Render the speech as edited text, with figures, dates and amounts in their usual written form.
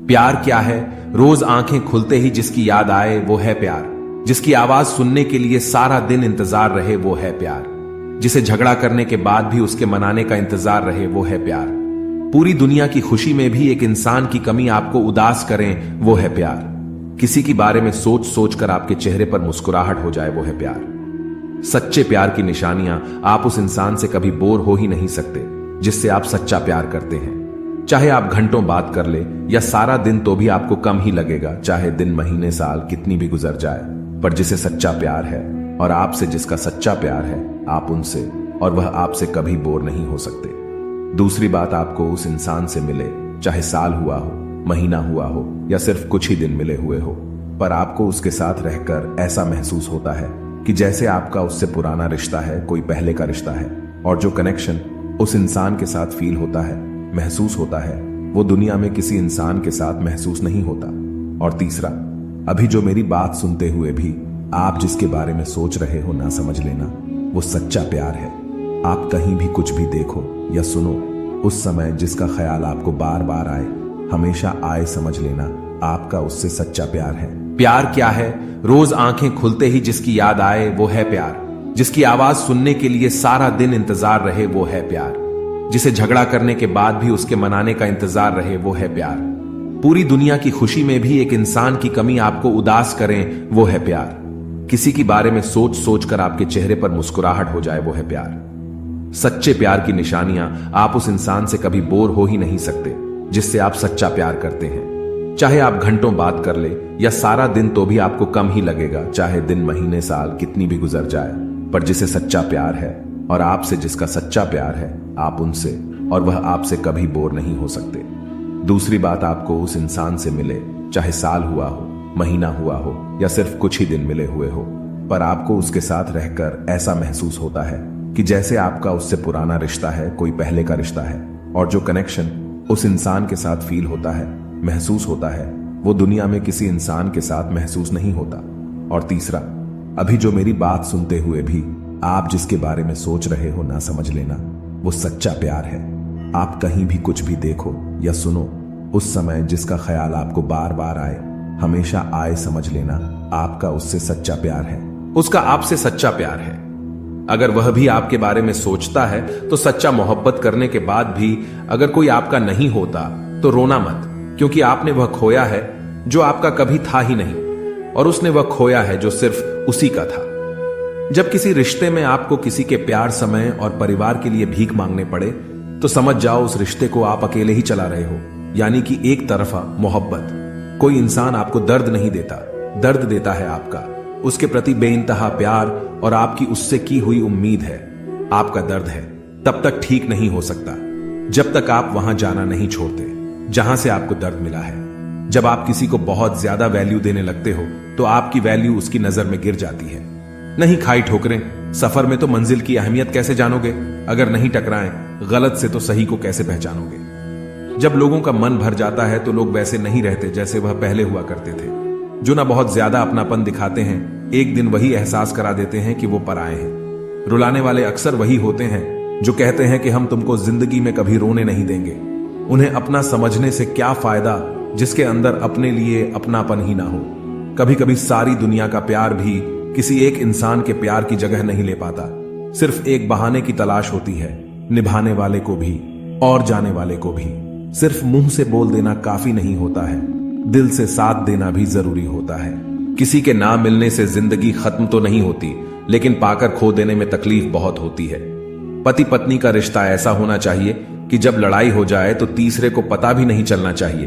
प्यार क्या है? रोज आंखें खुलते ही जिसकी याद आए वो है प्यार। जिसकी आवाज सुनने के लिए सारा दिन इंतजार रहे वो है प्यार। जिसे झगड़ा करने के बाद भी उसके मनाने का इंतजार रहे वो है प्यार। पूरी दुनिया की खुशी में भी एक इंसान की कमी आपको उदास करें वो है प्यार। किसी के बारे में सोच सोच कर आपके चेहरे पर मुस्कुराहट हो जाए वो है प्यार। सच्चे प्यार की निशानियां, आप उस इंसान से कभी बोर हो ही नहीं सकते जिससे आप सच्चा प्यार करते हैं। चाहे आप घंटों बात कर ले या सारा दिन तो भी आपको कम ही लगेगा। चाहे दिन महीने साल कितनी भी गुजर जाए, पर जिसे सच्चा प्यार है और आपसे जिसका सच्चा प्यार है, आप उनसे और वह आपसे कभी बोर नहीं हो सकते। दूसरी बात, आपको उस इंसान से मिले चाहे साल हुआ हो, महीना हुआ हो या सिर्फ कुछ ही दिन मिले हुए हो, पर आपको उसके साथ रहकर ऐसा महसूस होता है कि जैसे आपका उससे पुराना रिश्ता है, कोई पहले का रिश्ता है। और जो कनेक्शन उस इंसान के साथ फील होता है, महसूस होता है, वो दुनिया में किसी इंसान के साथ महसूस नहीं होता। और तीसरा, अभी जो मेरी बात सुनते हुए भी आप जिसके बारे में सोच रहे हो ना समझ लेना, वो सच्चा प्यार है। आप कहीं भी कुछ भी देखो या सुनो, उस समय जिसका ख्याल आपको बार बार आए, हमेशा आए, समझ लेना आपका उससे सच्चा प्यार है। प्यार क्या है? रोज आंखें खुलते ही जिसकी याद आए वो है प्यार। जिसकी आवाज सुनने के लिए सारा दिन इंतजार रहे वो है प्यार। जिसे झगड़ा करने के बाद भी उसके मनाने का इंतजार रहे वो है प्यार। पूरी दुनिया की खुशी में भी एक इंसान की कमी आपको उदास करें वो है प्यार। किसी के बारे में सोच सोच कर आपके चेहरे पर मुस्कुराहट हो जाए वो है प्यार। सच्चे प्यार की निशानियां, आप उस इंसान से कभी बोर हो ही नहीं सकते जिससे आप सच्चा प्यार करते हैं। चाहे आप घंटों बात कर ले या सारा दिन तो भी आपको कम ही लगेगा। चाहे दिन महीने साल कितनी भी गुजर जाए, पर जिसे सच्चा प्यार है और आपसे जिसका सच्चा प्यार है, आप उनसे और वह आपसे कभी बोर नहीं हो सकते। दूसरी बात, आपको उस इंसान से मिले चाहे साल हुआ हो, महीना हुआ हो या सिर्फ कुछ ही दिन मिले हुए हो, पर आपको उसके साथ रहकर ऐसा महसूस होता है कि जैसे आपका उससे पुराना रिश्ता है, कोई पहले का रिश्ता है। और जो कनेक्शन उस इंसान के साथ फील होता है, महसूस होता है, वो दुनिया में किसी इंसान के साथ महसूस नहीं होता। और तीसरा, अभी जो मेरी बात सुनते हुए भी आप जिसके बारे में सोच रहे हो ना समझ लेना, वो सच्चा प्यार है। आप कहीं भी कुछ भी देखो या सुनो, उस समय जिसका ख्याल आपको बार बार आए, हमेशा आए, समझ लेना आपका उससे सच्चा प्यार है। उसका आपसे सच्चा प्यार है। अगर वह भी आपके बारे में सोचता है तो सच्चा मोहब्बत करने के बाद भी अगर कोई आपका नहीं होता तो रोना मत, क्योंकि आपने वह खोया है जो आपका कभी था ही नहीं, और उसने वह खोया है जो सिर्फ उसी का था। जब किसी रिश्ते में आपको किसी के प्यार, समय और परिवार के लिए भीख मांगने पड़े, तो समझ जाओ उस रिश्ते को आप अकेले ही चला रहे हो, यानी कि एक तरफा मोहब्बत। कोई इंसान आपको दर्द नहीं देता, दर्द देता है आपका उसके प्रति बेइंतहा प्यार और आपकी उससे की हुई उम्मीद है। आपका दर्द है तब तक ठीक नहीं हो सकता जब तक आप वहां जाना नहीं छोड़ते जहां से आपको दर्द मिला है। जब आप किसी को बहुत ज्यादा वैल्यू देने लगते हो तो आपकी वैल्यू उसकी नजर में गिर जाती है। नहीं खाई ठोकरें, सफर में तो मंजिल की अहमियत कैसे जानोगे? अगर नहीं टकराएं गलत से तो सही को कैसे पहचानोगे? जब लोगों का मन भर जाता है तो लोग वैसे नहीं रहते जैसे वह पहले हुआ करते थे। जो ना बहुत ज्यादा अपनापन दिखाते हैं, एक दिन वही एहसास करा देते हैं कि वो पराए हैं। रुलाने वाले अक्सर वही होते हैं जो कहते हैं कि हम तुमको जिंदगी में कभी रोने नहीं देंगे। उन्हें अपना समझने से क्या फायदा जिसके अंदर अपने लिए अपनापन ही ना हो। कभी कभी सारी दुनिया का प्यार भी किसी एक इंसान के प्यार की जगह नहीं ले पाता। सिर्फ एक बहाने की तलाश होती है, निभाने वाले को भी और जाने वाले को भी। सिर्फ मुंह से बोल देना काफी नहीं होता है, दिल से साथ देना भी जरूरी होता है। किसी के ना मिलने से जिंदगी खत्म तो नहीं होती, लेकिन पाकर खो देने में तकलीफ बहुत होती है। पति पत्नी का रिश्ता ऐसा होना चाहिए कि जब लड़ाई हो जाए तो तीसरे को पता भी नहीं चलना चाहिए